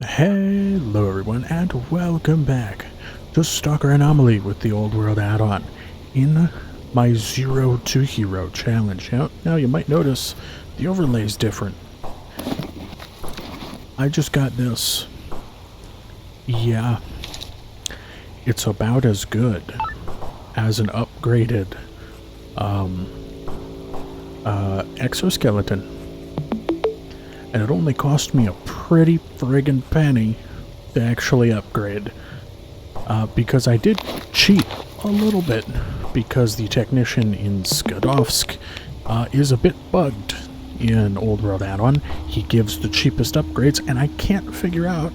Hello everyone and welcome back to Stalker Anomaly with the Old World add-on in my 0 to Hero challenge. Now you might notice the overlay is different. I just got this. Yeah, it's about as good as an upgraded exoskeleton. And it only cost me a pretty friggin' penny to actually upgrade. Because I did cheat a little bit, because the technician in Skadovsk is a bit bugged in Old World add-on. He gives the cheapest upgrades, and I can't figure out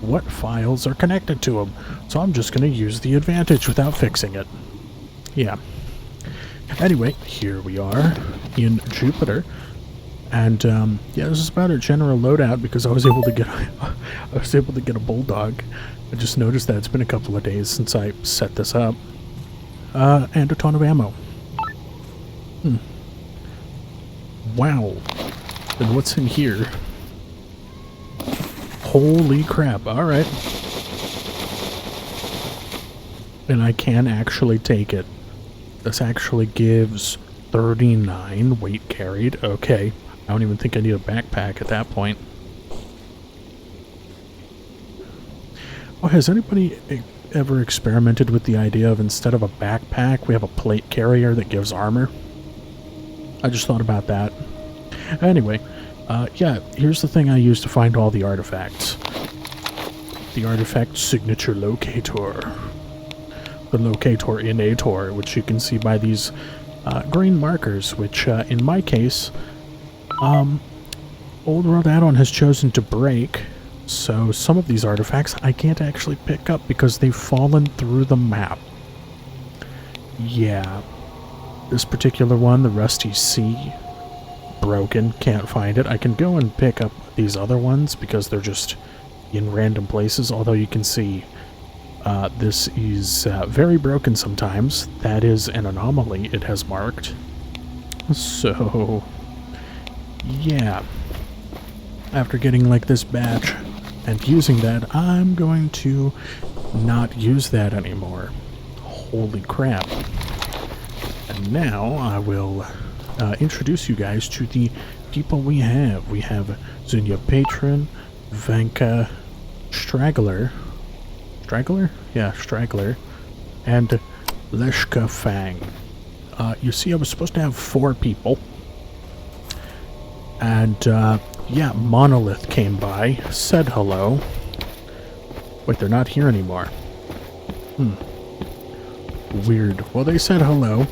what files are connected to him. So I'm just going to use the advantage without fixing it. Yeah. Anyway, here we are in Jupiter. And yeah, this is about a general loadout because I was able to get a bulldog. I just noticed that it's been a couple of days since I set this up. And a ton of ammo. Wow. And what's in here? Holy crap. Alright. And I can actually take it. This actually gives 39 weight carried. Okay. I don't even think I need a backpack at that point. Oh, has anybody ever experimented with the idea of instead of a backpack, we have a plate carrier that gives armor? I just thought about that. Anyway, yeah, here's the thing I use to find all the artifacts. The artifact signature locator. The locator inator, which you can see by these green markers, which in my case, Old World add-on has chosen to break, so some of these artifacts I can't actually pick up because they've fallen through the map. Yeah, this particular one, the Rusty Sea, broken, can't find it. I can go and pick up these other ones because they're just in random places, although you can see this is very broken sometimes. That is an anomaly it has marked. So yeah, after getting like this batch and using that, I'm going to not use that anymore. Holy crap. And now I will introduce you guys to the people we have. We have Zunya Patron, Vanka Straggler. Straggler? Yeah, Straggler. And Leshka Fang. You see, I was supposed to have 4 people. And, yeah, Monolith came by, said hello. Wait, they're not here anymore. Weird. Well, they said hello,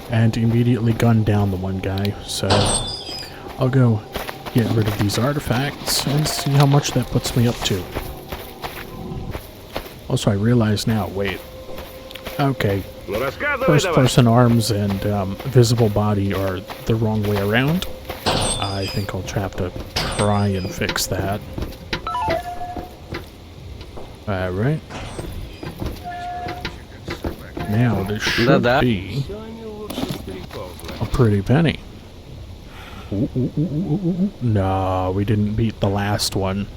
and immediately gunned down the one guy, so I'll go get rid of these artifacts and see how much that puts me up to. Also, I realize now, wait. Okay. First-person arms and visible body are the wrong way around. I think I'll have to try and fix that. Alright. Now, this should be a pretty penny. No, we didn't beat the last one,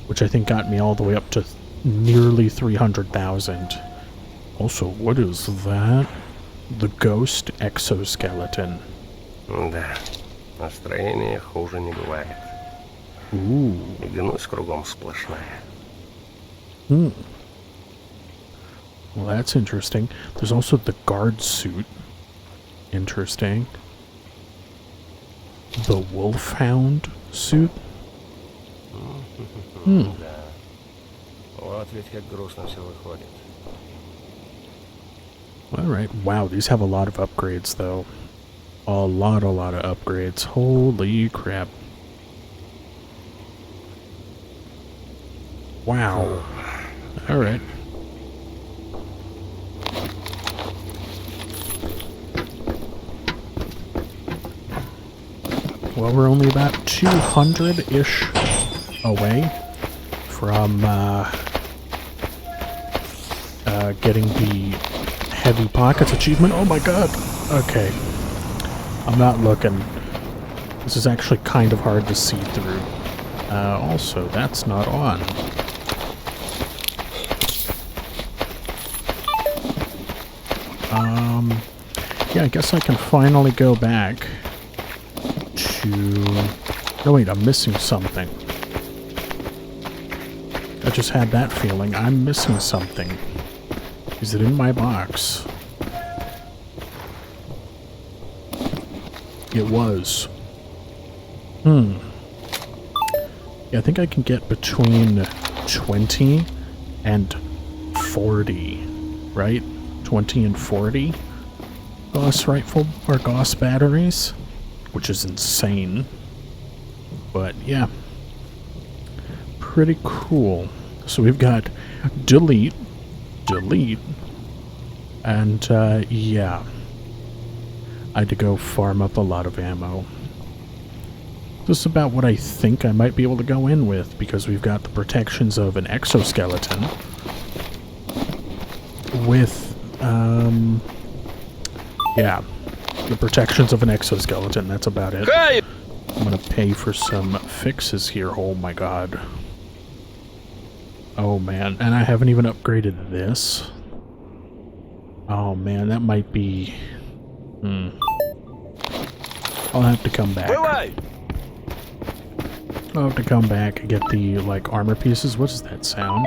which I think got me all the way up to nearly 300,000. Also, what is that? The Ghost Exoskeleton. Настроение хуже не бывает. И гнусь кругом сплошная. Well, that's interesting. There's also the guard suit. Interesting. The wolfhound suit. Да. Вот ведь как грустно все выходит. Alright. Wow, these have a lot of upgrades, though. A lot of upgrades. Holy crap. Wow. Alright. Well, we're only about 200-ish away from getting the Heavy Pockets achievement. Oh my god! Okay. I'm not looking. This is actually kind of hard to see through. Also, that's not on. Yeah, I guess I can finally go back to... Oh wait, I'm missing something. I just had that feeling. I'm missing something. Is it in my box? It was. Yeah, I think I can get between 20 and 40, right? 20 and 40 Gauss rifle or Gauss batteries, which is insane. But yeah, pretty cool. So we've got delete, and yeah, I had to go farm up a lot of ammo. This is about what I think I might be able to go in with, because we've got the protections of an exoskeleton with, yeah, the protections of an exoskeleton, that's about it. Hey! I'm gonna pay for some fixes here, oh my god. Oh man, and I haven't even upgraded this. Oh man, that might be... I'll have to come back. I'll have to come back and get the, like, armor pieces. What is that sound?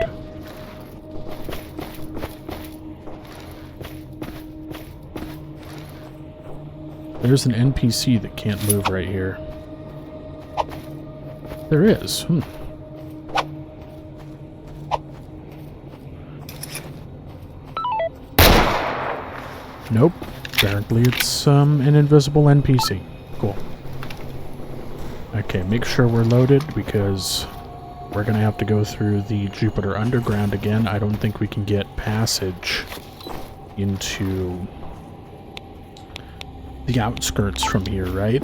There's an NPC that can't move right here. There is. Nope. Apparently it's an invisible NPC. Cool. Okay, make sure we're loaded, because we're gonna have to go through the Jupiter Underground again. I don't think we can get passage into the outskirts from here, right?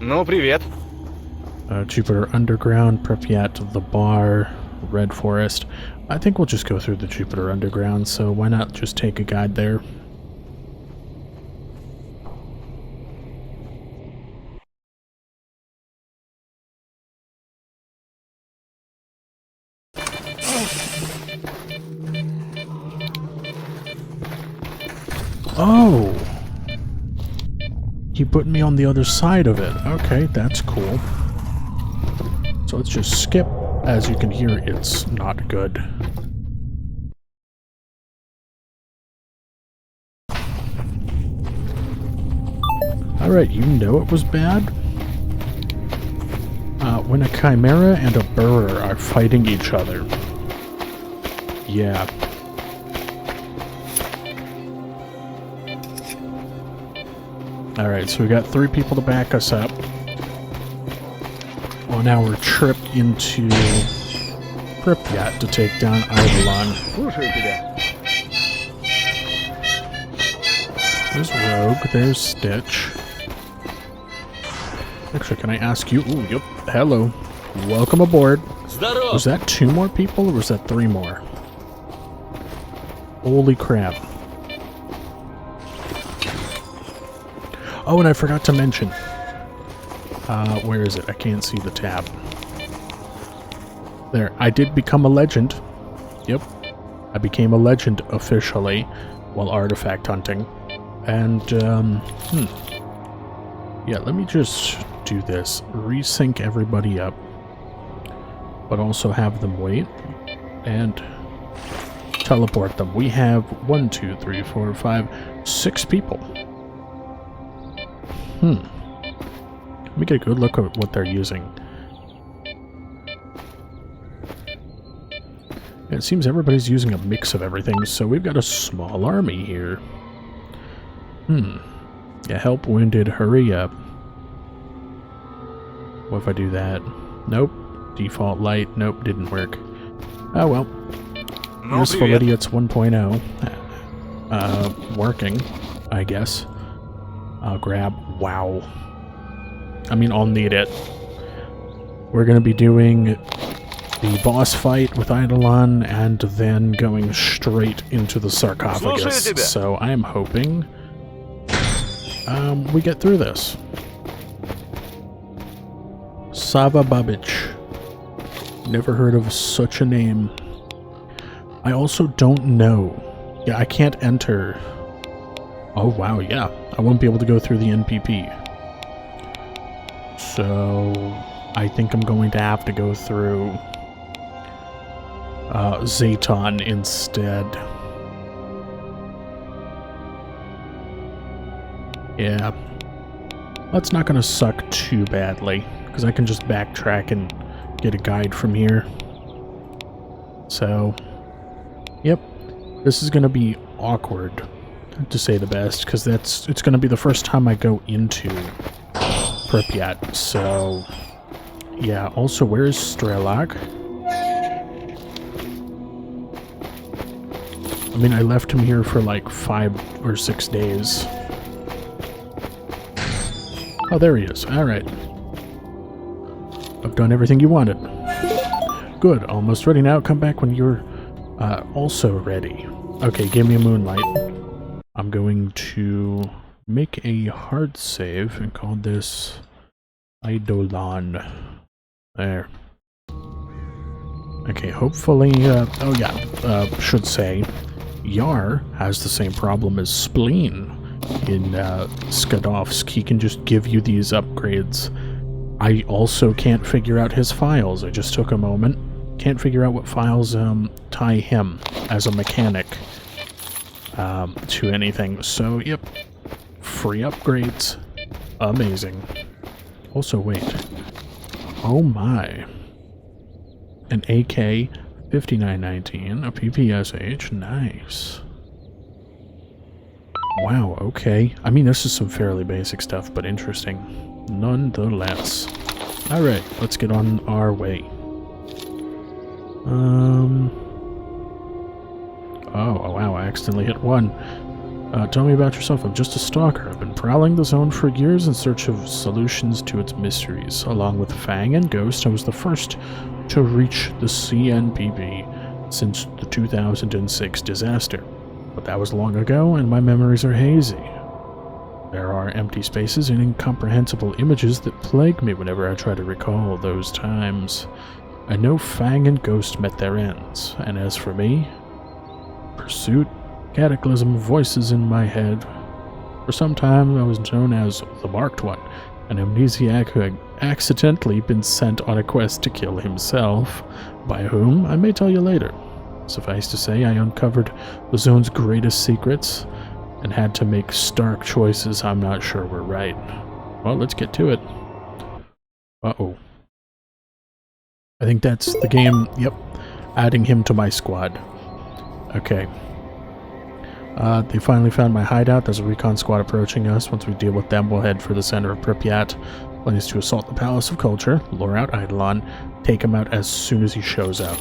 Ну, привет. Jupiter Underground, Pripyat, the bar, Red Forest. I think we'll just go through the Jupiter Underground, so why not just take a guide there? Oh! He put me on the other side of it. Okay, that's cool. So let's just skip. As you can hear, it's not good. Alright, you know it was bad. When a chimera and a burrower are fighting each other. Yeah. Alright, so we got 3 people to back us up on our trip into Pripyat to take down Eidolon. There's Rogue, there's Stitch. Actually, can I ask you? Ooh, yep. Hello. Welcome aboard. Was that 2 more people, or was that 3 more? Holy crap. Oh, and I forgot to mention. Where is it? I can't see the tab. There. I did become a legend. Yep. I became a legend officially while artifact hunting. And, yeah, let me just do this. Resync everybody up. But also have them wait. And teleport them. We have 1, 2, 3, 4, 5, 6 people. Let me get a good look at what they're using. It seems everybody's using a mix of everything, so we've got a small army here. Yeah, help wounded, hurry up. What if I do that? Nope. Default light. Nope, didn't work. Oh well. Useful Idiots 1.0. Working, I guess. I'll grab... Wow. I mean, I'll need it. We're going to be doing the boss fight with Eidolon and then going straight into the sarcophagus. So I am hoping we get through this. Sarcophagus. Never heard of such a name. I also don't know. Yeah, I can't enter. Oh, wow, yeah. I won't be able to go through the NPP. So, I think I'm going to have to go through Zaton instead. Yeah. That's not going to suck too badly, because I can just backtrack and get a guide from here. So, yep. This is going to be awkward, to say the best, because it's going to be the first time I go into Pripyat. So, yeah. Also, where is Strelak? I mean, I left him here for like 5 or 6 days. Oh, there he is. Alright. I've done everything you wanted. Good. Almost ready now. Come back when you're also ready. Okay, give me a moonlight. I'm going to make a hard save and call this Eidolon. There. Okay, hopefully, oh yeah, should say, Yar has the same problem as Spleen in Skadovsk. He can just give you these upgrades. I also can't figure out his files. I just took a moment. Can't figure out what files tie him as a mechanic to anything. So, yep. Free upgrades. Amazing. Also, wait. Oh my. An AK 5919, a PPSH. Nice. Wow, okay. I mean, this is some fairly basic stuff, but interesting. Nonetheless. Alright, let's get on our way. Oh, wow, I accidentally hit 1. Tell me about yourself. I'm just a stalker. I've been prowling the zone for years in search of solutions to its mysteries. Along with Fang and Ghost, I was the first to reach the CNPB since the 2006 disaster. But that was long ago, and my memories are hazy. There are empty spaces and incomprehensible images that plague me whenever I try to recall those times. I know Fang and Ghost met their ends, and as for me, pursuit, cataclysm, voices in my head. For some time I was known as the Marked One, an amnesiac who had accidentally been sent on a quest to kill himself, by whom I may tell you later. Suffice to say, I uncovered the zone's greatest secrets, and had to make stark choices I'm not sure were right. Well, let's get to it. Uh-oh. I think that's the game. Yep. Adding him to my squad. Okay. They finally found my hideout. There's a recon squad approaching us. Once we deal with them, we'll head for the center of Pripyat. Plan is to assault the Palace of Culture, lure out Eidolon, take him out as soon as he shows up.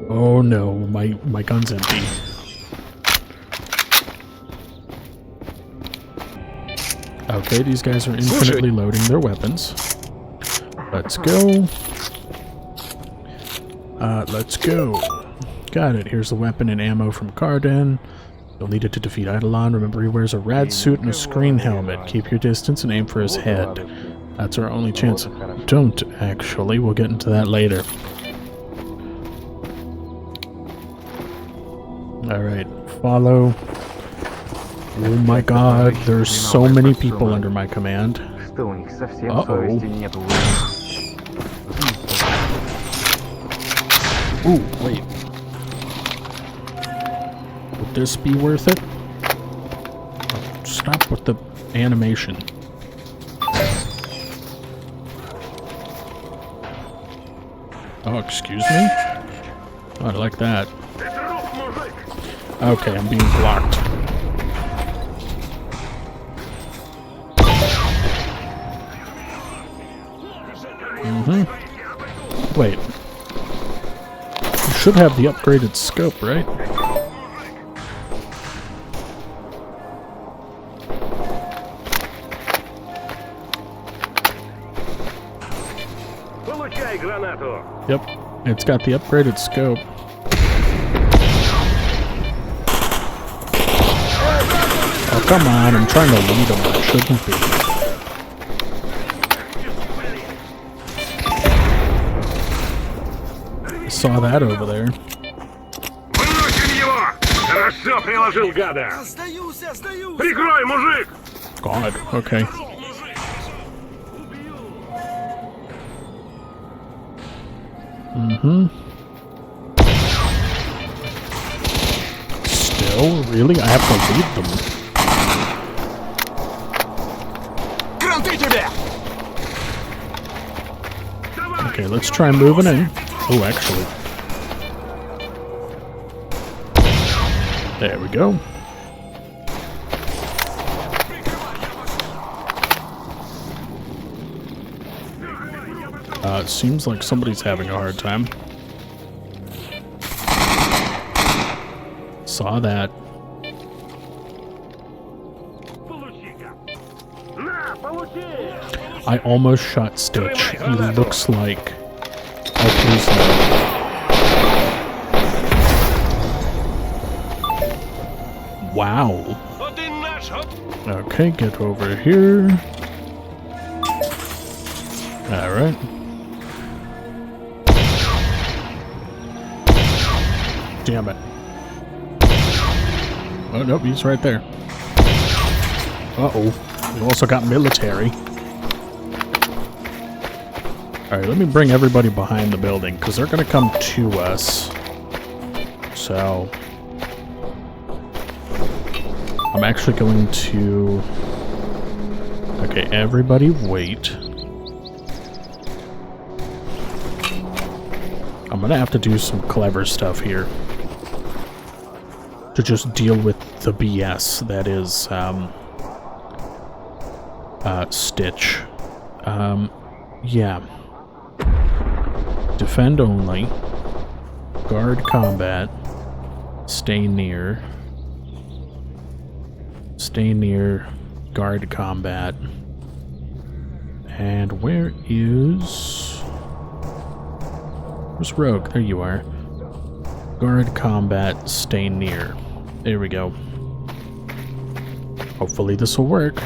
Oh no, my gun's empty. Okay, these guys are infinitely loading their weapons. Let's go. Let's go. Got it. Here's the weapon and ammo from Carden. You'll need it to defeat Eidolon. Remember, he wears a rad suit and a screen helmet. Keep your distance and aim for his head. That's our only chance. Don't, actually. We'll get into that later. Alright, follow. Oh my god, there's so many people under my command. Uh-oh. Ooh, wait. Would this be worth it? Oh, stop with the animation. Oh, excuse me? Oh, I like that. Okay, I'm being blocked. Wait. You should have the upgraded scope, right? Yep, it's got the upgraded scope. Oh, come on, I'm trying to lead him. I shouldn't be. Saw that over there. Выносим его! Хорошо приложил, гада! Прикрой, мужик! God, okay. Still? Really? I have to lead them. Okay, let's try moving in. Oh, actually. There we go. It seems like somebody's having a hard time. Saw that. I almost shot Stitch. He looks like... Oh, please no. Wow. Okay, get over here. Alright. Damn it. Oh, nope, he's right there. Uh-oh. We also got military. Alright, let me bring everybody behind the building, because they're going to come to us. So... I'm actually going to... Okay, everybody wait. I'm going to have to do some clever stuff here. To just deal with the BS that is, Stitch. Yeah. Defend only. Guard combat. Stay near. Stay near. Guard combat. And where is... Where's Rogue? There you are. Guard combat, stay near. There we go. Hopefully this will work.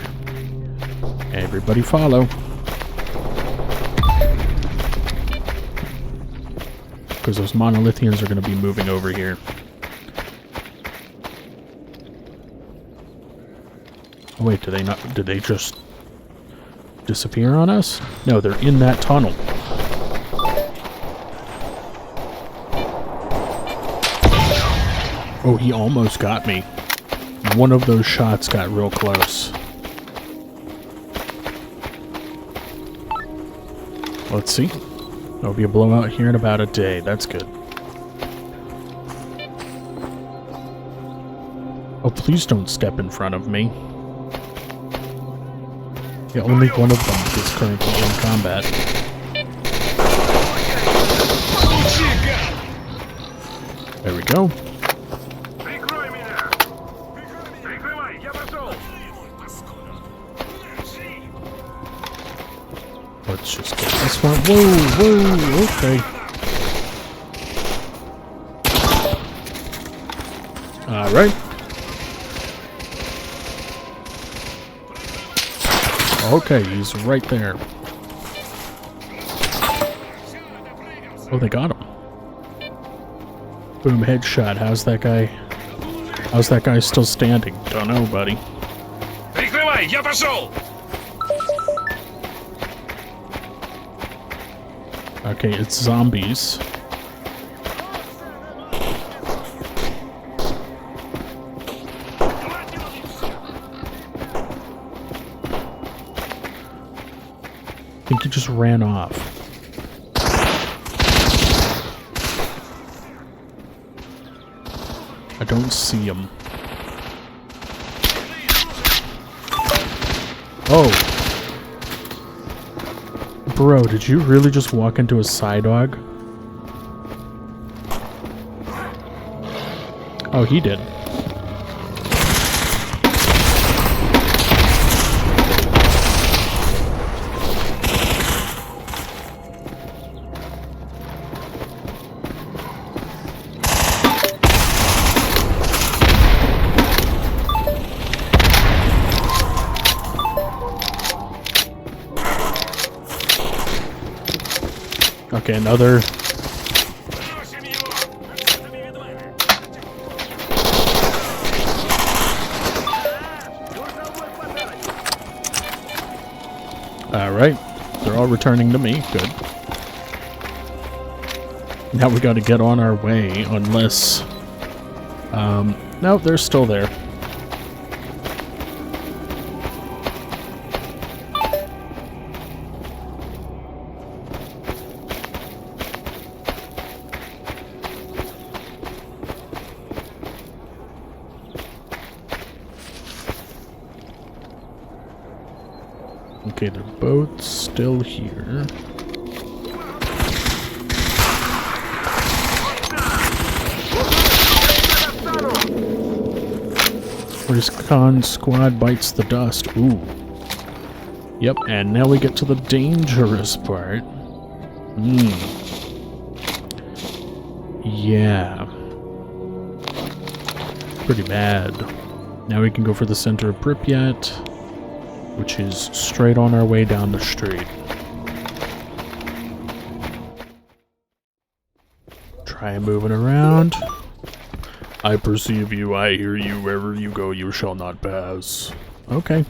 Everybody follow. Because those monolithians are going to be moving over here. Oh wait, did they just disappear on us? No, they're in that tunnel. Oh, he almost got me. One of those shots got real close. Let's see. There'll be a blowout here in about a day. That's good. Oh, please don't step in front of me. Yeah, only one of them is currently in combat. There we go. Let's just get this one. Whoa, whoa, okay. Alright. Okay, he's right there. Oh, they got him. Boom, headshot. How's that guy? How's that guy still standing? Don't know, buddy. Прикрывай, я пошел! Okay, it's zombies. I think he just ran off. I don't see him. Oh! Bro, did you really just walk into a Psydog? Oh, he did. Okay, another Alright. They're all returning to me. Good. Now we gotta get on our way, unless... no, they're still there. Okay, they're both still here. Recon squad bites the dust. Ooh. Yep, and now we get to the dangerous part. Yeah. Pretty bad. Now we can go for the center of Pripyat, which is straight on our way down the street. Try moving around. I perceive you, I hear you, wherever you go you shall not pass. Okay.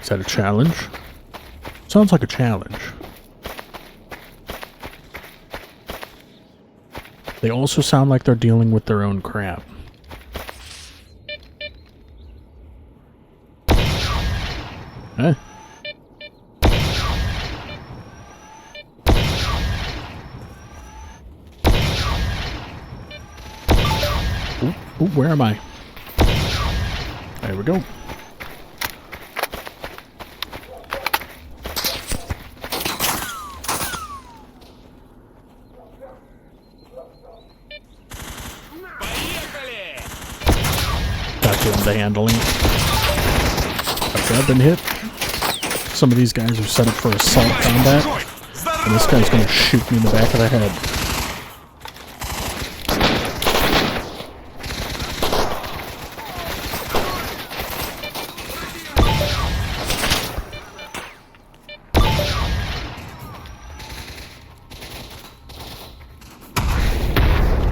Is that a challenge? Sounds like a challenge. They also sound like they're dealing with their own crap. Huh? Ooh, where am I? There we go. Got the handling. Okay, I've been hit. Some of these guys are set up for assault combat, and this guy's gonna shoot me in the back of the head.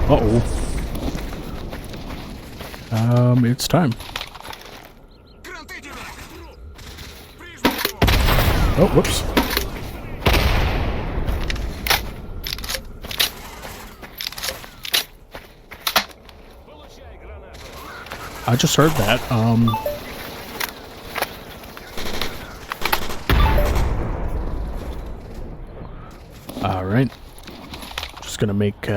Uh-oh. It's time. Oh, whoops. I just heard that. Alright. Just gonna make,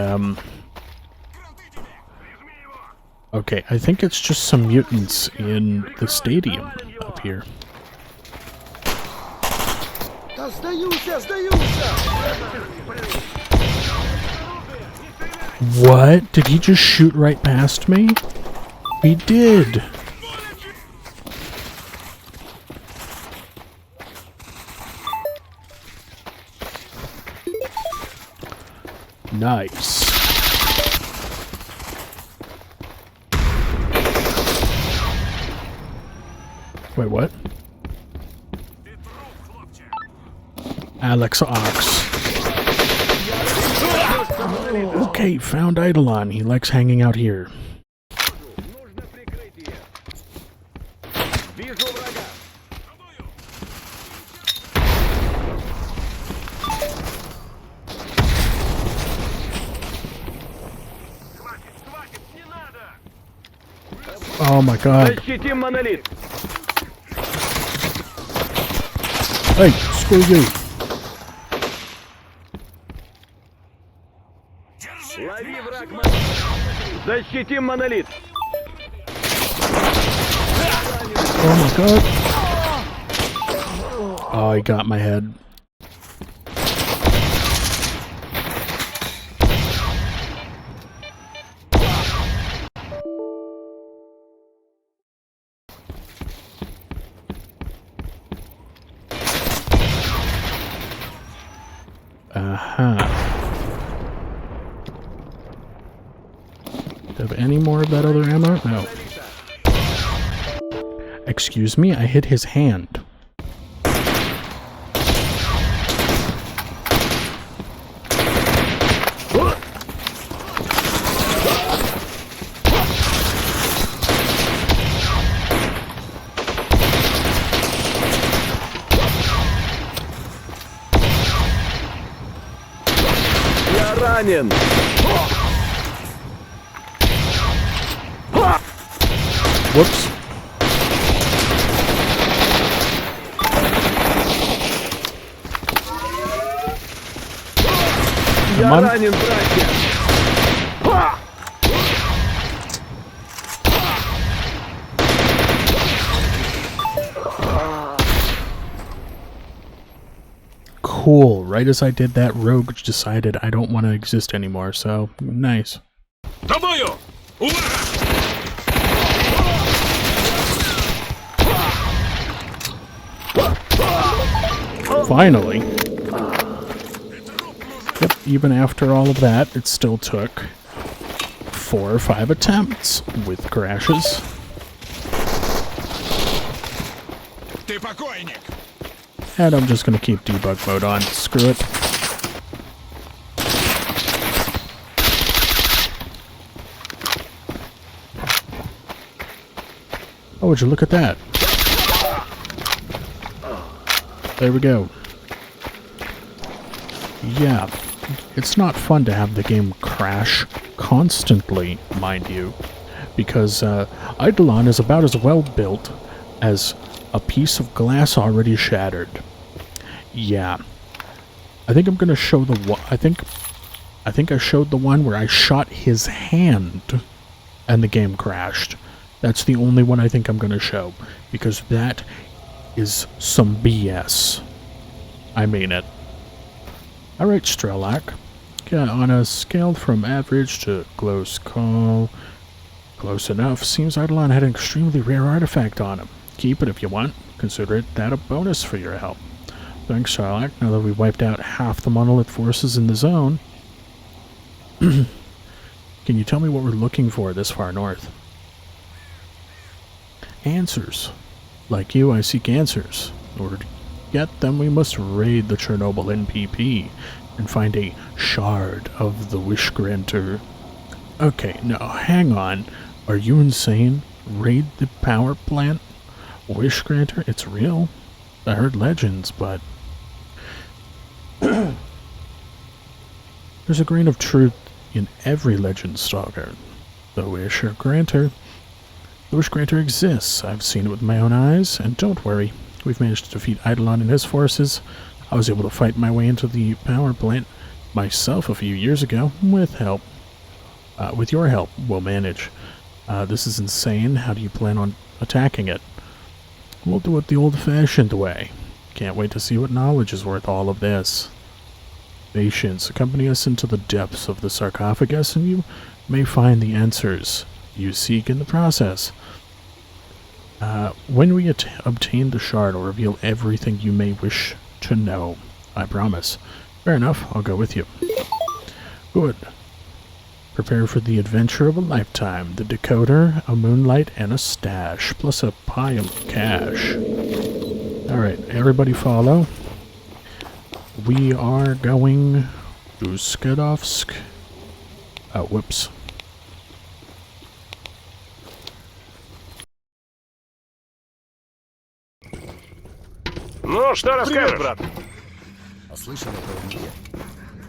okay, I think it's just some mutants in the stadium up here. What? Did he just shoot right past me? He did. Nice. Wait, what? Alex Ox. Okay, found Eidolon. He likes hanging out here. Oh my god. Hey, screw you. Защитим монолит. Oh my god. Oh, he got my head. Do I have any more of that other ammo? No. Excuse me, I hit his hand. Я ранен! Whoops. Я on. ранен, братья! Cool. Right as I did that, Rogue decided I don't want to exist anymore, so nice. До бою! Увага! Finally. Yep, even after all of that, it still took 4 or 5 attempts with crashes. Ты покойник! And I'm just going to keep debug mode on. Screw it. Oh, would you look at that? There we go. Yeah, it's not fun to have the game crash constantly, mind you, because Eidolon is about as well built as a piece of glass already shattered. Yeah, I think I'm gonna show the one. I think I showed the one where I shot his hand, and the game crashed. That's the only one I think I'm gonna show, because that is some BS. I mean it. Alright, Strelak. Yeah, on a scale from average to close call, close enough, seems Eidolon had an extremely rare artifact on him. Keep it if you want. Consider it that a bonus for your help. Thanks, Strelak. Now that we've wiped out half the monolith forces in the zone, can you tell me what we're looking for this far north? Answers. Like you, I seek answers. In order to get them, we must raid the Chernobyl NPP and find a shard of the Wish Granter. Okay, no, hang on. Are you insane? Raid the power plant? Wish Granter? It's real? I heard legends, but... There's a grain of truth in every legend, Stalker. The Wish Granter. The Wish Granter exists. I've seen it with my own eyes, and don't worry. We've managed to defeat Eidolon and his forces. I was able to fight my way into the power plant myself a few years ago, with help. With your help, we'll manage. This is insane. How do you plan on attacking it? We'll do it the old-fashioned way. Can't wait to see what knowledge is worth all of this. Patience, accompany us into the depths of the sarcophagus, and you may find the answers you seek in the process. When we obtain the shard, I'll reveal everything you may wish to know. I promise. Fair enough, I'll go with you. Good. Prepare for the adventure of a lifetime. The decoder, a moonlight, and a stash, plus a pile of cash. Alright, everybody follow. We are going to Skedovsk. Oh, whoops. Ну, что расскажешь? Брат! Слышал этого мире.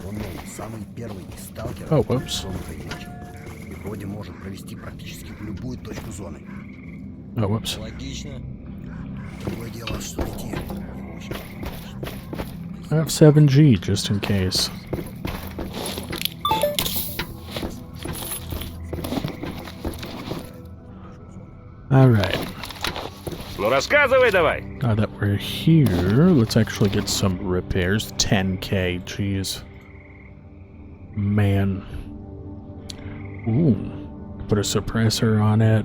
Он, мол, самый первый из сталкеров, Oh, whoops. зону приличия. И вроде может провести практически в любую точку зоны. Oh, whoops. Логично. Другое дело, что идти. I have 7G, just in case. Alright. Ну, рассказывай давай. Now that we're here, let's actually get some repairs. 10k, jeez. Man. Ooh. Put a suppressor on it.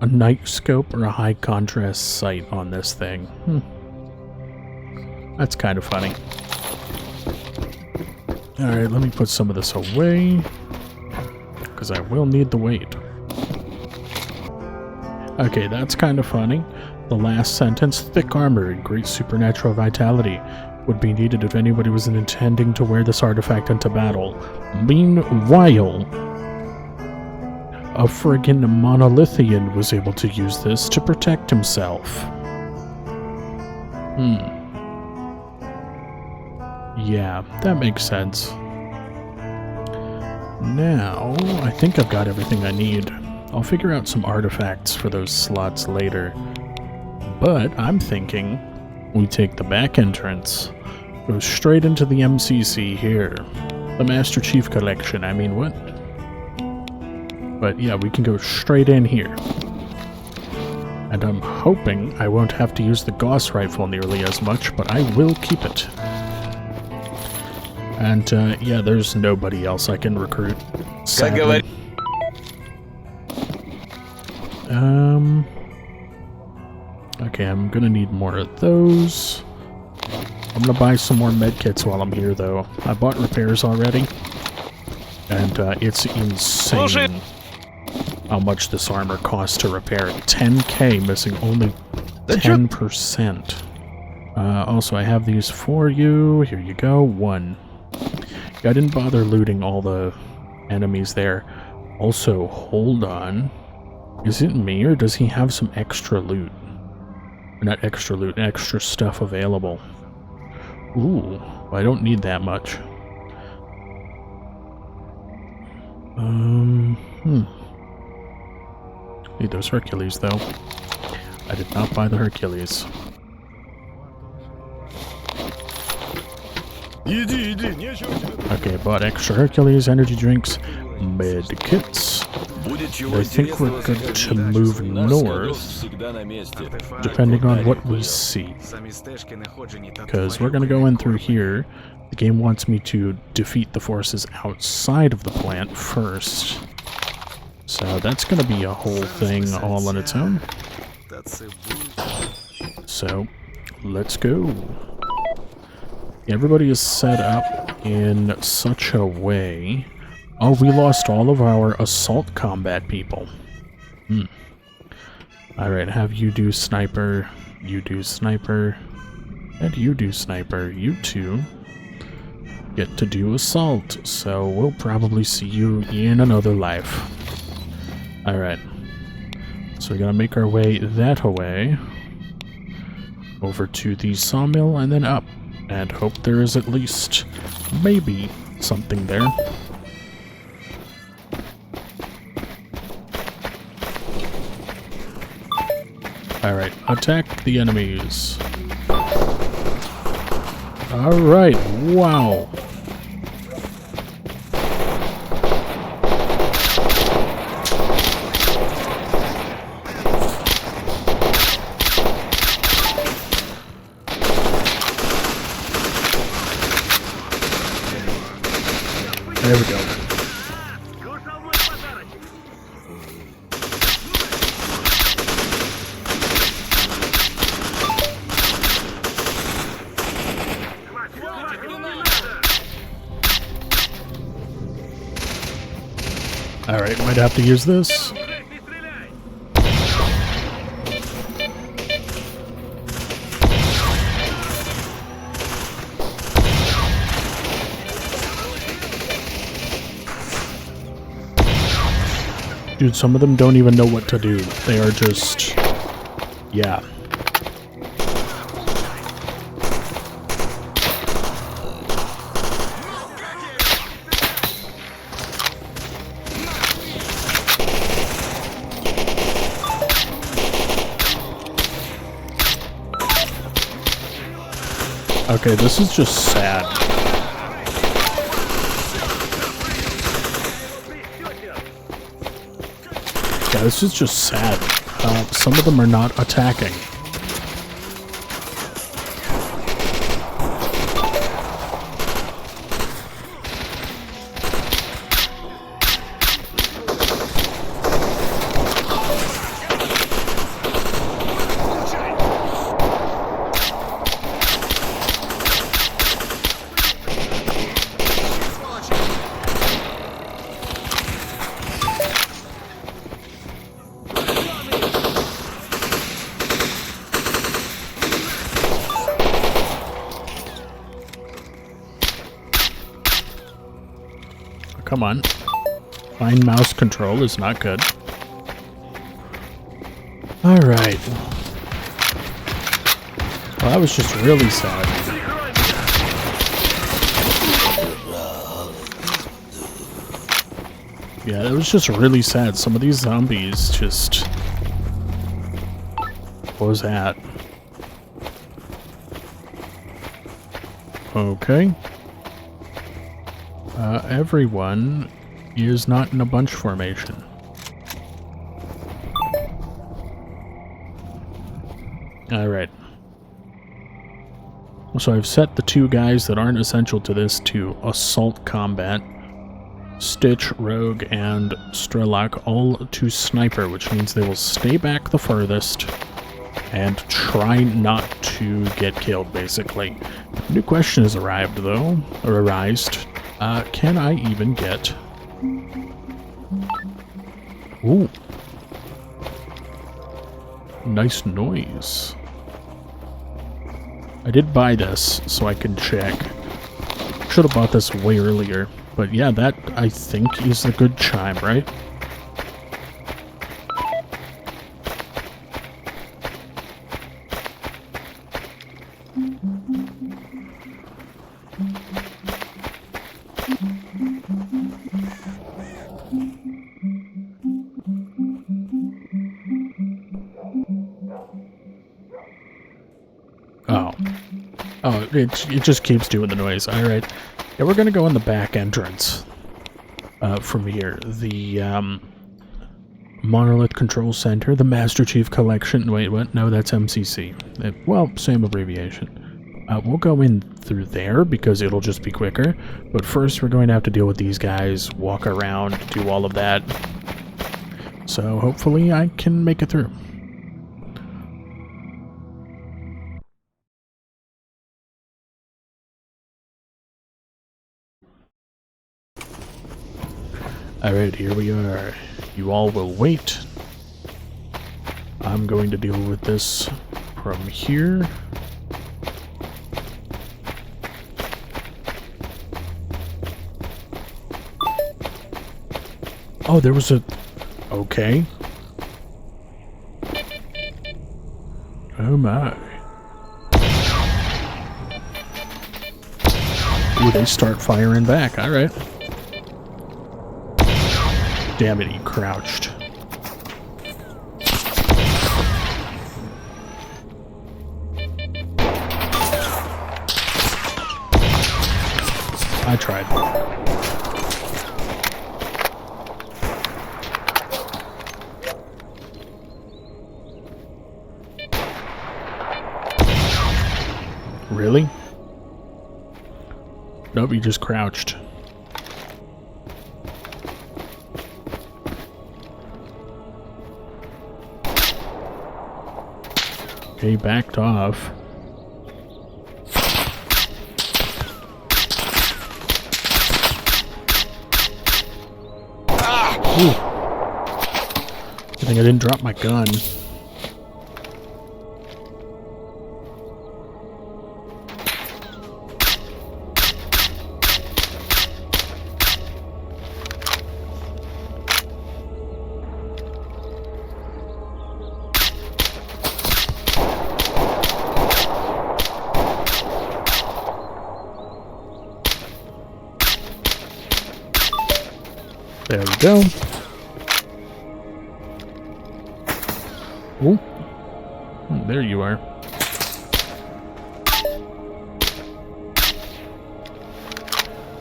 A night scope or a high contrast sight on this thing. That's kind of funny. Alright, let me put some of this away, because I will need the weight. Okay, that's kind of funny. The last sentence, thick armor and great supernatural vitality, would be needed if anybody was intending to wear this artifact into battle. Meanwhile, a friggin' monolithian was able to use this to protect himself. Yeah, that makes sense. Now, I think I've got everything I need. I'll figure out some artifacts for those slots later. But I'm thinking we take the back entrance, go straight into the MCC here. The Master Chief Collection, I mean, what? But yeah, we can go straight in here. And I'm hoping I won't have to use the Gauss rifle nearly as much, but I will keep it. And, yeah, there's nobody else I can recruit. Sadly. Okay, I'm gonna need more of those. I'm gonna buy some more medkits while I'm here, though. I bought repairs already. And, it's insane how much this armor costs to repair. 10k, missing only 10%. Also, I have these for you. Here you go. 1. I didn't bother looting all the enemies there. Also, hold on. Is it me, or does he have some extra loot? Or not extra loot, extra stuff available. Ooh, I don't need that much. Need those Hercules, though. I did not buy the Hercules. Okay, bought extra Hercules, energy drinks, med kits. I think we're good to move north, depending on what we see. Because we're going to go in through here. The game wants me to defeat the forces outside of the plant first. So that's going to be a whole thing all on its own. So, let's go. Everybody is set up in such a way... Oh, we lost all of our assault combat people. Alright, have you do sniper, and you do sniper. You two get to do assault, so we'll probably see you in another life. Alright, so we're gonna make our way that way, over to the sawmill, and then up, and hope there is at least, maybe, something there. Alright, attack the enemies. Alright, wow. There we go. Alright, might have to use this. Dude, some of them don't even know what to do. They are just... yeah. Okay, this is just sad. Yeah, this is just sad. Some of them are not attacking. Come on. Fine mouse control is not good. Alright. Well, that was just really sad. Yeah, it was just really sad. Some of these zombies just... What was that? Okay. Everyone is not in a bunch formation. Alright. So I've set the two guys that aren't essential to this to assault combat. Stitch, Rogue, and Strelok all to sniper, which means they will stay back the furthest and try not to get killed, basically. A new question has arrived, though, or arised. Can I even get... Ooh. Nice noise. I did buy this, so I can check. Should have bought this way earlier. But yeah, that, I think, is a good chime, right? Oh, it just keeps doing the noise. Alright. Yeah, we're gonna go in the back entrance from here. The Monolith Control Center, the Master Chief Collection. Wait, what? No, that's MCC. Well, same abbreviation. We'll go in through there because it'll just be quicker. But first, we're going to have to deal with these guys, walk around, do all of that. So hopefully I can make it through. Alright, here we are. You all will wait. I'm going to deal with this from here. Oh, there was a... Okay. Oh my. Ooh, they start firing back. Alright. Damn it, he crouched. I tried. Really? Nope, he just crouched. He backed off. Ooh. I think I didn't drop my gun. There we go. Ooh. There you are.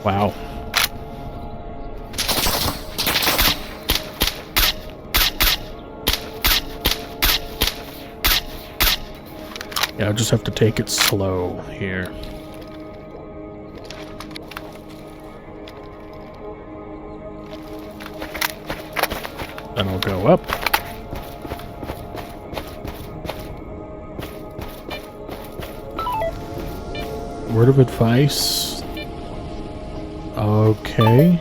Wow. Yeah, I'll just have to take it slow here. Then I'll go up. Word of advice. Okay.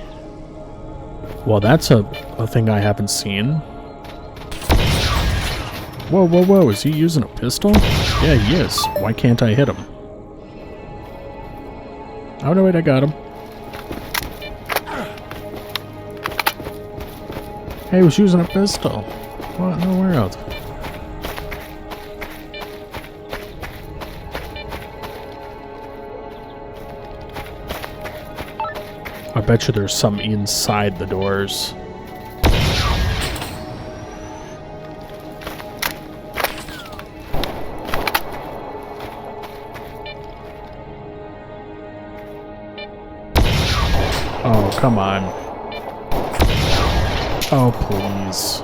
Well, that's a thing I haven't seen. Whoa, whoa, whoa. Is he using a pistol? Yeah, he is. Why can't I hit him? Oh, no, wait, I got him. Hey, he was using a pistol. What in the world? I bet you there's some inside the doors. Oh, come on. Oh, please.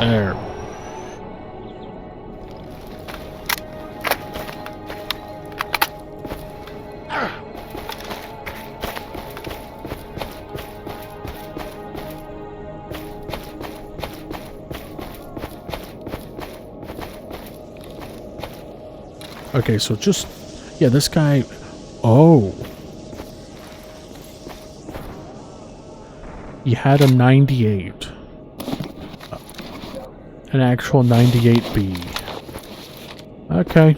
There. Okay, so just... Yeah, this guy... Oh. He had a 98. An actual 98B. Okay.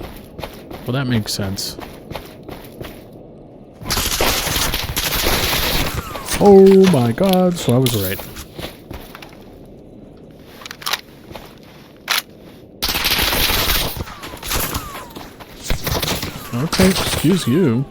Well, that makes sense. Oh my god, so I was right. Okay, excuse you.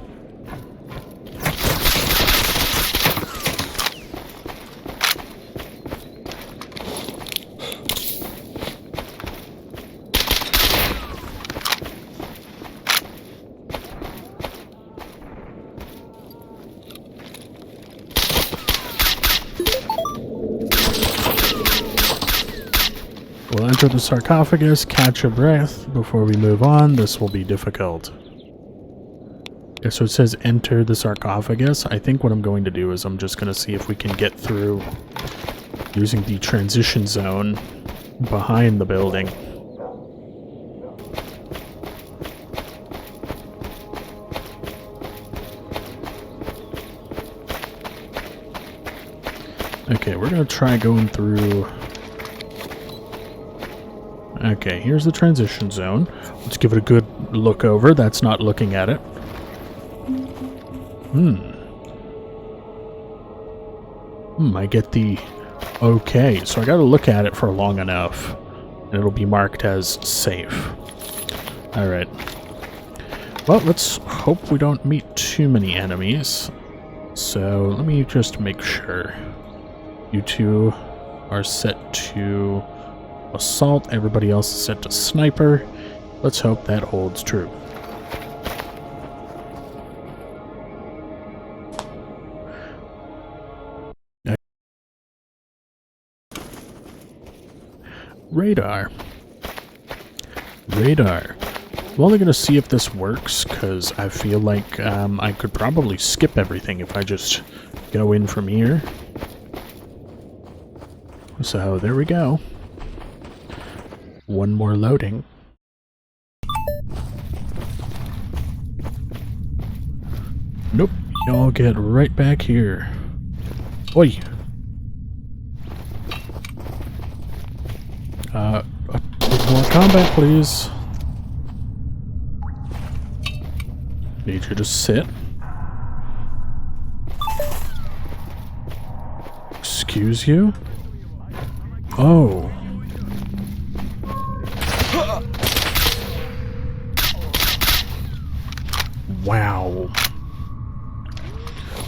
We'll enter the sarcophagus, catch a breath before we move on. This will be difficult. Yeah, so it says enter the sarcophagus. I think what I'm going to do is I'm just going to see if we can get through using the transition zone behind the building. Okay, we're going to try going through... Okay, here's the transition zone. Let's give it a good look over. That's not looking at it. I get the... Okay, so I gotta look at it for long enough. And it'll be marked as safe. Alright. Well, let's hope we don't meet too many enemies. So, let me just make sure. You two are set to assault. Everybody else is set to sniper. Let's hope that holds true. Radar. Radar. I'm only going to see if this works, because I feel like I could probably skip everything if I just go in from here. So, there we go. One more loading. Nope. Y'all get right back here. Oi! A bit more combat, please. Need you to sit. Excuse you? Oh. Wow.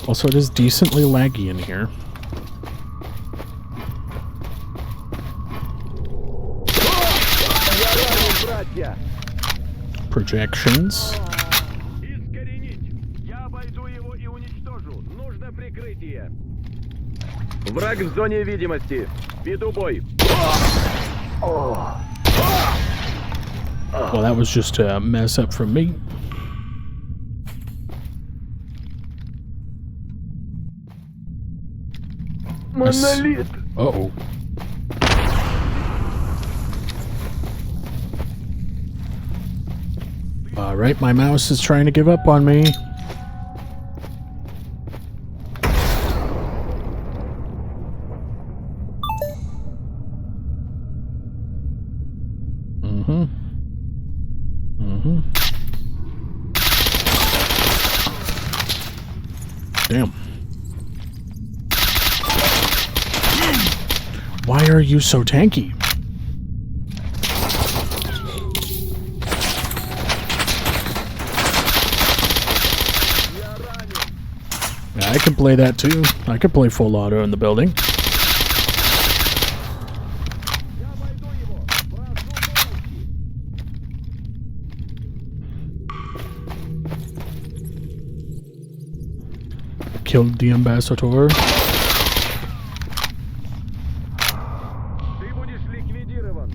Also, it is decently laggy in here. Projections. Враг в зоне видимости. Веду бой. Well, that was just a mess up from me. Монолит. Uh-oh. Alright, my mouse is trying to give up on me. Damn. Why are you so tanky? I can play that too. I can play full auto in the building. Killed the ambassador. Ты будешь ликвидирован.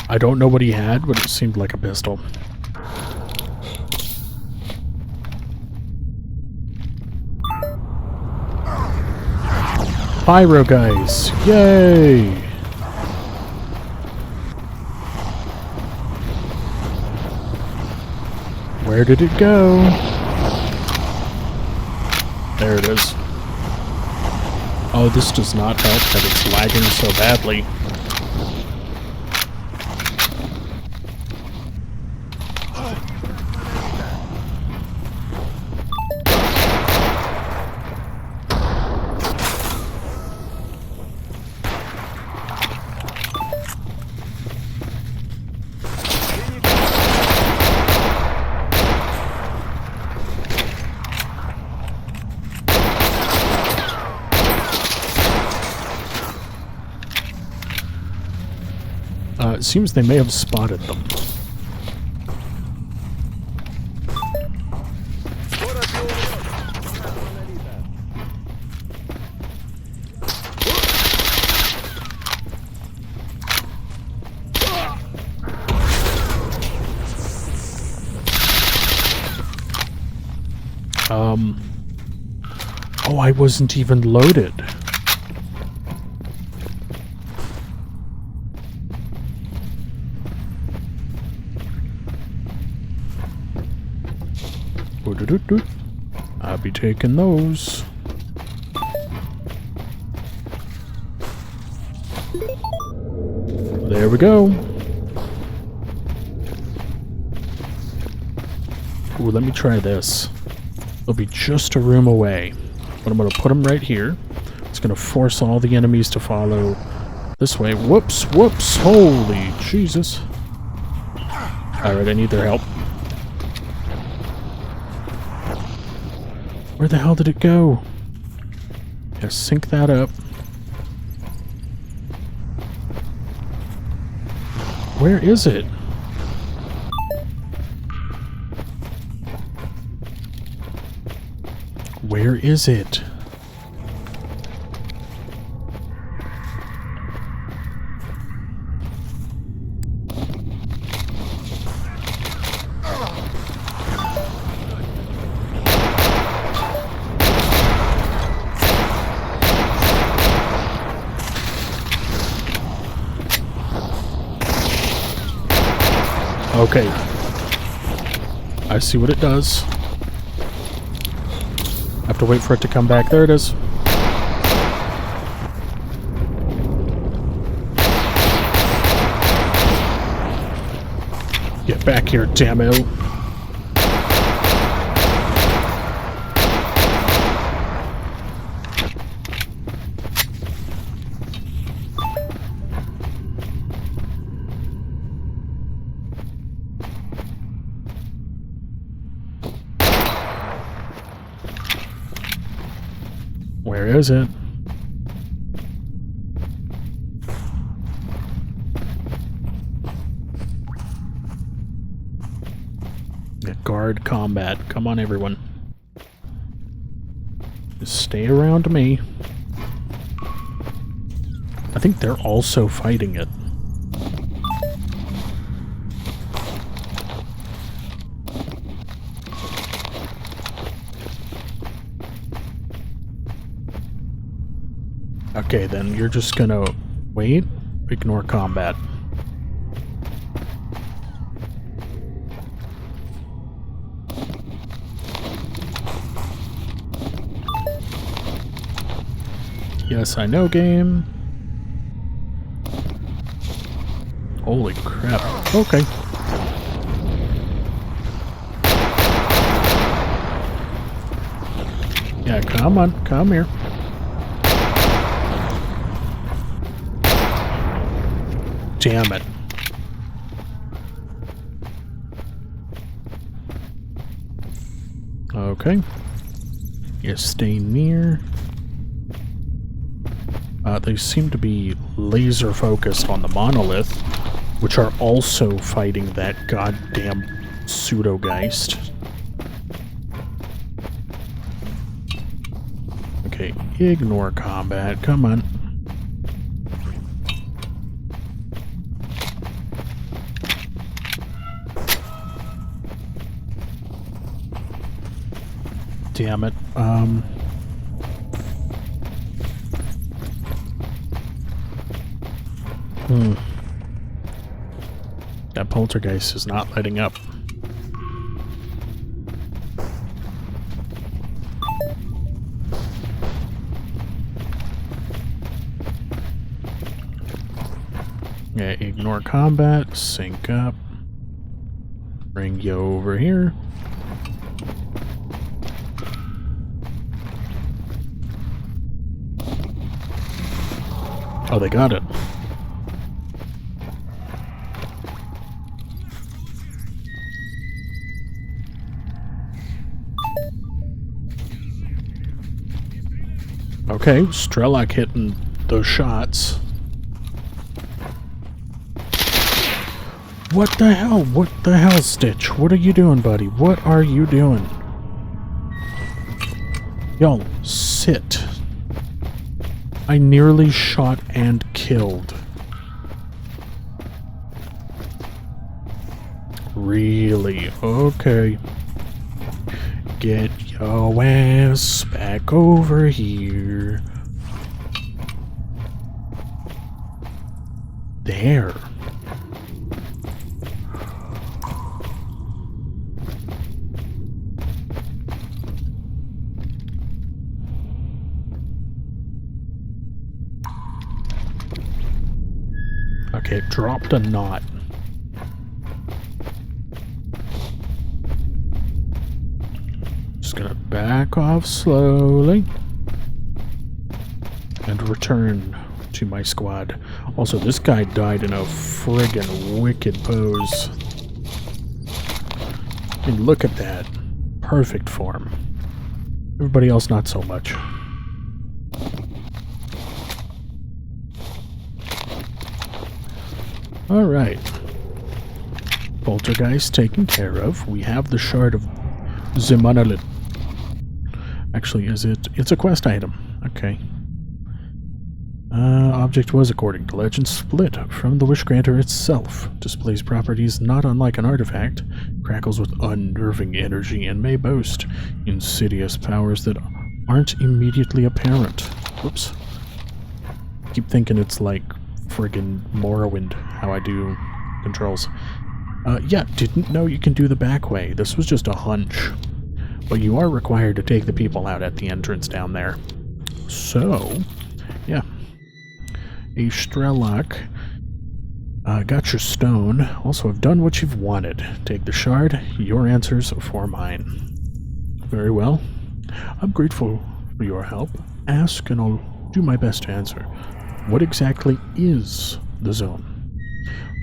I don't know what he had, but it seemed like a pistol. Pyro guys! Yay! Where did it go? There it is. Oh, this does not help that it's lagging so badly. It seems they may have spotted them. Oh, I wasn't even loaded. I'll be taking those. There we go. Ooh, let me try this. It'll be just a room away. But I'm going to put them right here. It's going to force all the enemies to follow this way. Whoops, whoops, holy Jesus. Alright, I need their help. Where the hell did it go? Yeah, sync that up. Where is it? Where is it? Okay. I see what it does. I have to wait for it to come back. There it is. Get back here, damn it. Where is it? Guard combat. Come on, everyone. Just stay around me. I think they're also fighting it. Okay, then you're just gonna wait, ignore combat. Yes, I know, game. Holy crap. Okay. Yeah, come on, come here. Damn it. Okay. You stay near. They seem to be laser focused on the monolith. which are also fighting that goddamn pseudo-geist. Okay, ignore combat, come on. Damn it. That poltergeist is not letting up. Yeah, ignore combat, sync up. Bring you over here. Oh, they got it. Okay, Strelok hitting those shots. What the hell? What the hell, Stitch? What are you doing, buddy? What are you doing? Y'all, sit. I nearly shot and killed. Really? Okay. Get your ass back over here. There. Okay, dropped a knot. Just gonna back off slowly and return to my squad. Also, this guy died in a friggin' wicked pose. I mean, look at that. Perfect form. Everybody else, not so much. Alright. Poltergeist taken care of. We have the shard of Sigmamasterchief. Actually, is it? It's a quest item. Okay. Object was, according to legend, split from the wish granter itself. Displays properties not unlike an artifact. Crackles with unnerving energy and may boast insidious powers that aren't immediately apparent. Whoops. Keep thinking it's like friggin' Morrowind, how I do controls. Yeah, didn't know you can do the back way. This was just a hunch. But you are required to take the people out at the entrance down there. So, yeah. A Strelok. Got your stone. Also, have done what you've wanted. Take the shard. Your answers for mine. Very well. I'm grateful for your help. Ask and I'll do my best to answer. What exactly is the zone?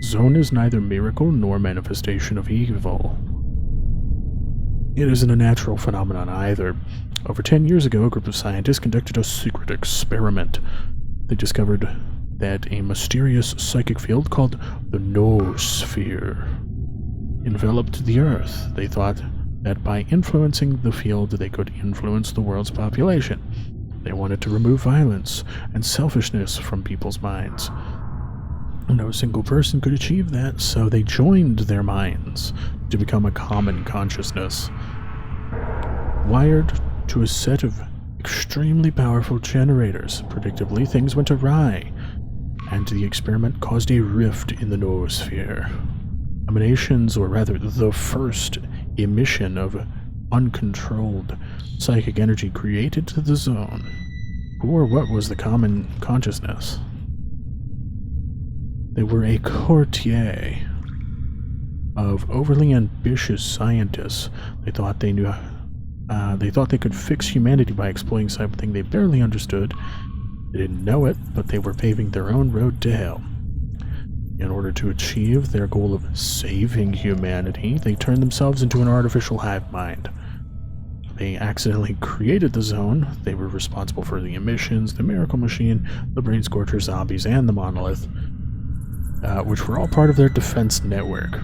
Zone is neither miracle nor manifestation of evil. It isn't a natural phenomenon either. Over 10 years ago, a group of scientists conducted a secret experiment. They discovered that a mysterious psychic field called the noosphere enveloped the Earth. They thought that by influencing the field, they could influence the world's population. They wanted to remove violence and selfishness from people's minds. No single person could achieve that, so they joined their minds to become a common consciousness. Wired to a set of extremely powerful generators. Predictably, things went awry, and the experiment caused a rift in the noosphere. Emanations, or rather the first emission of uncontrolled psychic energy created the zone. Who or what was the common consciousness? They were a courtier of overly ambitious scientists. They thought they knew. They thought they could fix humanity by exploiting something they barely understood. They didn't know it, but they were paving their own road to hell. In order to achieve their goal of saving humanity, they turned themselves into an artificial hive mind. They accidentally created the zone. They were responsible for the emissions, the miracle machine, the brain scorcher zombies, and the monolith. which were all part of their defense network.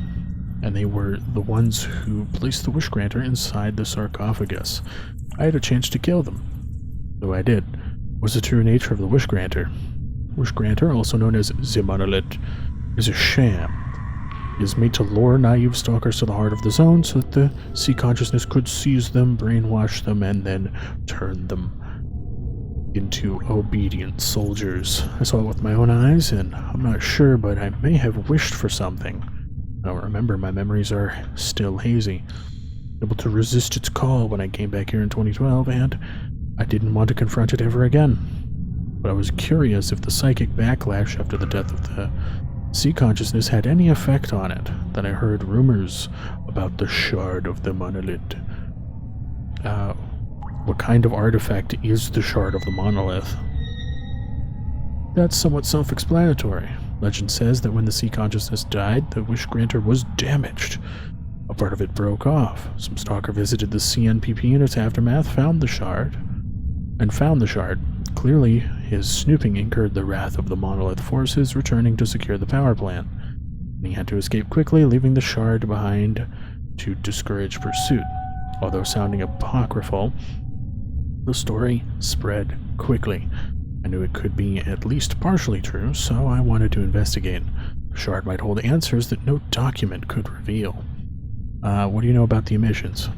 And they were the ones who placed the Wish Granter inside the sarcophagus. I had a chance to kill them. Though I did. Was the true nature of the Wish Granter. Wish Granter, also known as the Monolith, is a sham. It is made to lure naive stalkers to the heart of the zone so that the sea consciousness could seize them, brainwash them, and then turn them into obedient soldiers. I saw it with my own eyes, and I'm not sure, but I may have wished for something. I don't remember, my memories are still hazy. Able to resist its call when I came back here in 2012, and I didn't want to confront it ever again. But I was curious if the psychic backlash after the death of the sea consciousness had any effect on it. Then I heard rumors about the Shard of the Monolith. What kind of artifact is the Shard of the Monolith? That's somewhat self-explanatory. Legend says that when the sea consciousness died, the Wish Granter was damaged. A part of it broke off. Some stalker visited the CNPP in its aftermath, found the shard. Clearly, his snooping incurred the wrath of the Monolith forces returning to secure the power plant. And he had to escape quickly, leaving the shard behind to discourage pursuit. Although sounding apocryphal, the story spread quickly. I knew it could be at least partially true, so I wanted to investigate. The shard might hold answers that no document could reveal. What do you know about the emissions?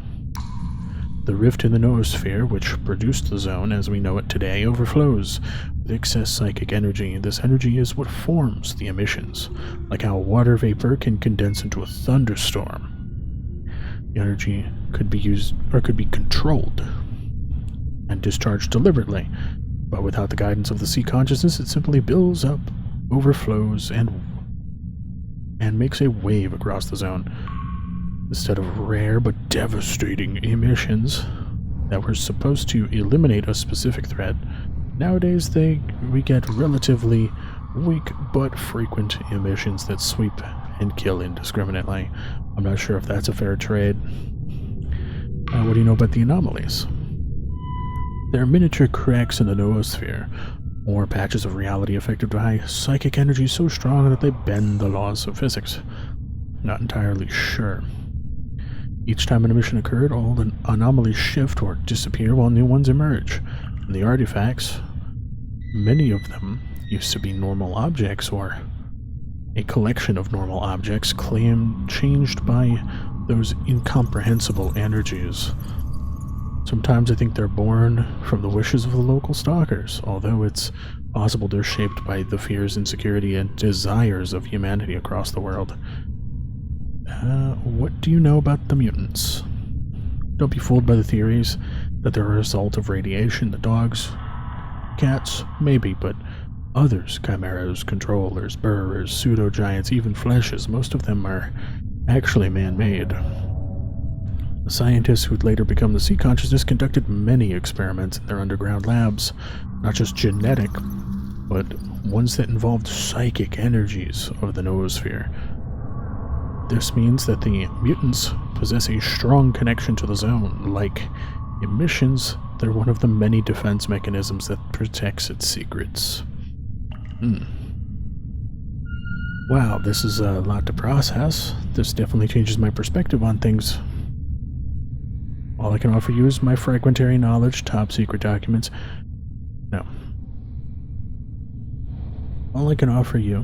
The rift in the noosphere, which produced the zone as we know it today, overflows with excess psychic energy. This energy is what forms the emissions, like how water vapor can condense into a thunderstorm. The energy could be used, or could be controlled, and discharged deliberately. But without the guidance of the sea consciousness, it simply builds up, overflows, and makes a wave across the zone. Instead of rare but devastating emissions that were supposed to eliminate a specific threat, nowadays we get relatively weak but frequent emissions that sweep and kill indiscriminately. I'm not sure if that's a fair trade. What do you know about the anomalies? There are miniature cracks in the noosphere, or patches of reality affected by psychic energy so strong that they bend the laws of physics. Not entirely sure. Each time an emission occurred, all the anomalies shift or disappear while new ones emerge. And the artifacts, many of them used to be normal objects or a collection of normal objects changed by those incomprehensible energies. Sometimes I think they're born from the wishes of the local stalkers, although it's possible they're shaped by the fears, insecurity, and desires of humanity across the world. What do you know about the mutants? Don't be fooled by the theories that they're a result of radiation. The dogs, cats, maybe, but others, chimeras, controllers, burrowers, pseudo-giants, even fleshes, most of them are actually man-made. The scientists who'd later become the sea consciousness conducted many experiments in their underground labs, not just genetic, but ones that involved psychic energies of the noosphere. This means that the mutants possess a strong connection to the zone. Like emissions, they're one of the many defense mechanisms that protects its secrets. Wow, this is a lot to process. This definitely changes my perspective on things. All I can offer you is my fragmentary knowledge, top secret documents. No. All I can offer you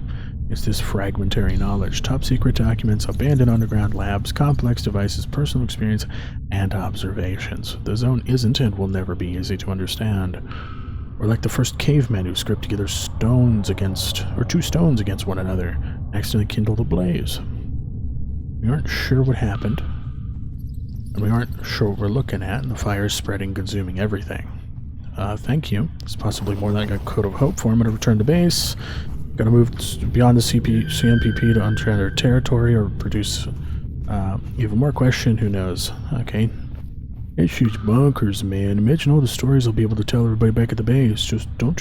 is this fragmentary knowledge, top secret documents, abandoned underground labs, complex devices, personal experience, and observations. The zone isn't and will never be easy to understand. We're like the first cavemen who scraped together two stones against one another, and accidentally kindled a blaze. We aren't sure what happened, and we aren't sure what we're looking at, and the fire's spreading, consuming everything. Thank you. It's possibly more than I could have hoped for. I'm going to return to base. Gotta move beyond the CNPP to uncharted territory or produce even more question, who knows. Okay. It's huge bonkers, man. Imagine all the stories I'll be able to tell everybody back at the base. Just don't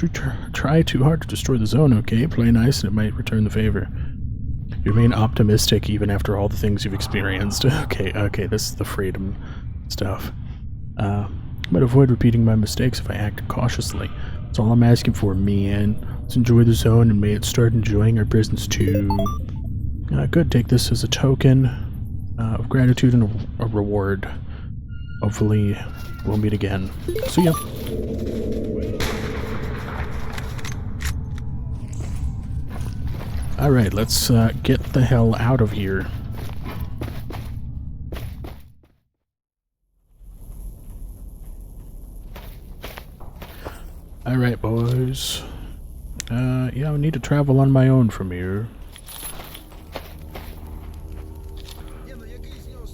try too hard to destroy the zone, okay? Play nice and it might return the favor. You remain optimistic even after all the things you've experienced. Okay, this is the freedom stuff. Might avoid repeating my mistakes if I act cautiously. That's all I'm asking for, man. Let's enjoy the zone and may it start enjoying our presence too. Good, take this as a token of gratitude and a reward. Hopefully, we'll meet again. See ya. Alright, let's get the hell out of here. Alright, boys. Yeah, I need to travel on my own from here.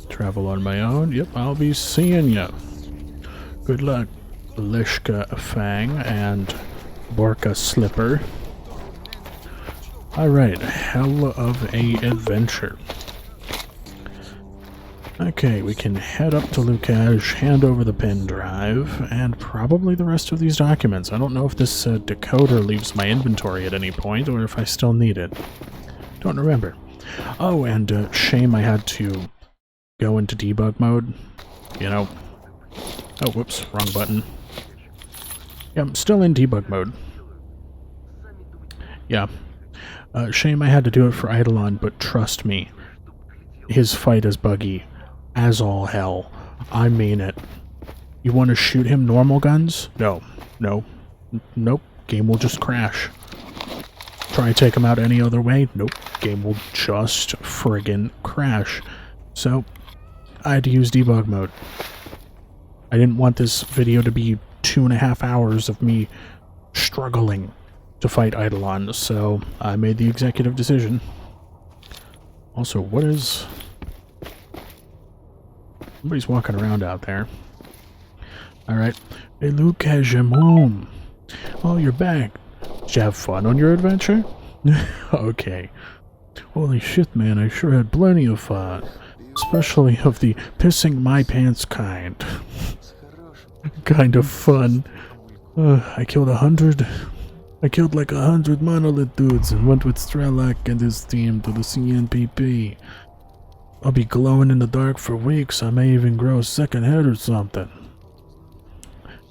Travel on my own? Yep, I'll be seeing ya. Good luck, Lishka Fang and Borka Slipper. Alright, hell of a adventure. Okay, we can head up to Lukash, hand over the pen drive, and probably the rest of these documents. I don't know if this decoder leaves my inventory at any point, or if I still need it. Don't remember. Oh, and shame I had to go into debug mode. You know. Oh, whoops, wrong button. Yeah, I'm still in debug mode. Yeah. Shame I had to do it for Eidolon, but trust me, his fight is buggy as all hell. I mean it. You want to shoot him normal guns? No. No. Nope. Game will just crash. Try to take him out any other way? Nope. Game will just friggin' crash. So, I had to use debug mode. I didn't want this video to be 2.5 hours of me struggling to fight Eidolon, so I made the executive decision. Also, what is... Somebody's walking around out there. Alright. Hey, Lukash, I'm home. Oh, you're back. Did you have fun on your adventure? Okay. Holy shit, man, I sure had plenty of fun. Especially of the pissing my pants kind. Kind of fun. I killed 100... I killed like 100 monolith dudes and went with Strelak and his team to the CNPP. I'll be glowing in the dark for weeks. I may even grow a second head or something.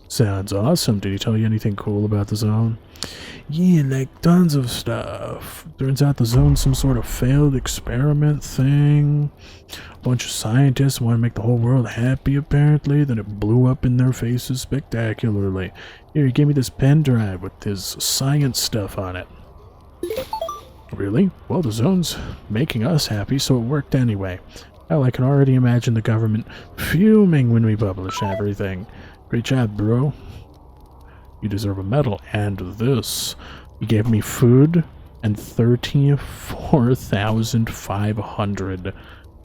Sounds awesome. Did he tell you anything cool about the zone? Yeah, like tons of stuff. Turns out the zone's some sort of failed experiment thing. A bunch of scientists want to make the whole world happy, apparently. Then it blew up in their faces spectacularly. Here, he gave me this pen drive with his science stuff on it. Really? Well, the zone's making us happy, so it worked anyway. Hell, I can already imagine the government fuming when we publish everything. Great job, bro. You deserve a medal. And this. You gave me food and 34,500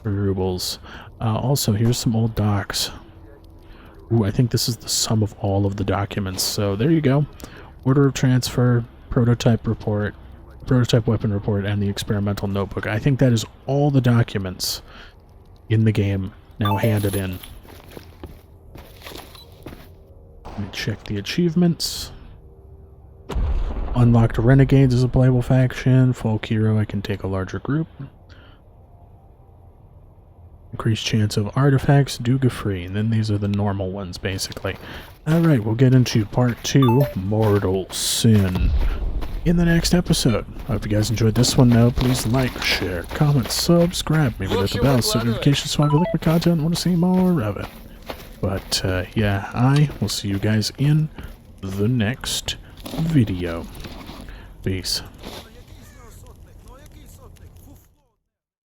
rubles. Also, here's some old docs. Ooh, I think this is the sum of all of the documents. So there you go. Order of transfer, prototype report, prototype weapon report, and the experimental notebook. I think that is all the documents in the game now handed in. Let me check the achievements. Unlocked Renegades as a playable faction. Folk Hero, I can take a larger group. Increased chance of artifacts, Duga free. And then these are the normal ones, basically. Alright, we'll get into part 2, Mortal Sin, in the next episode. I hope you guys enjoyed this one, though. Please like, share, comment, subscribe. Maybe hit the bell so notifications so I like my content and want to see more of it. But, yeah, I will see you guys in the next video. Peace.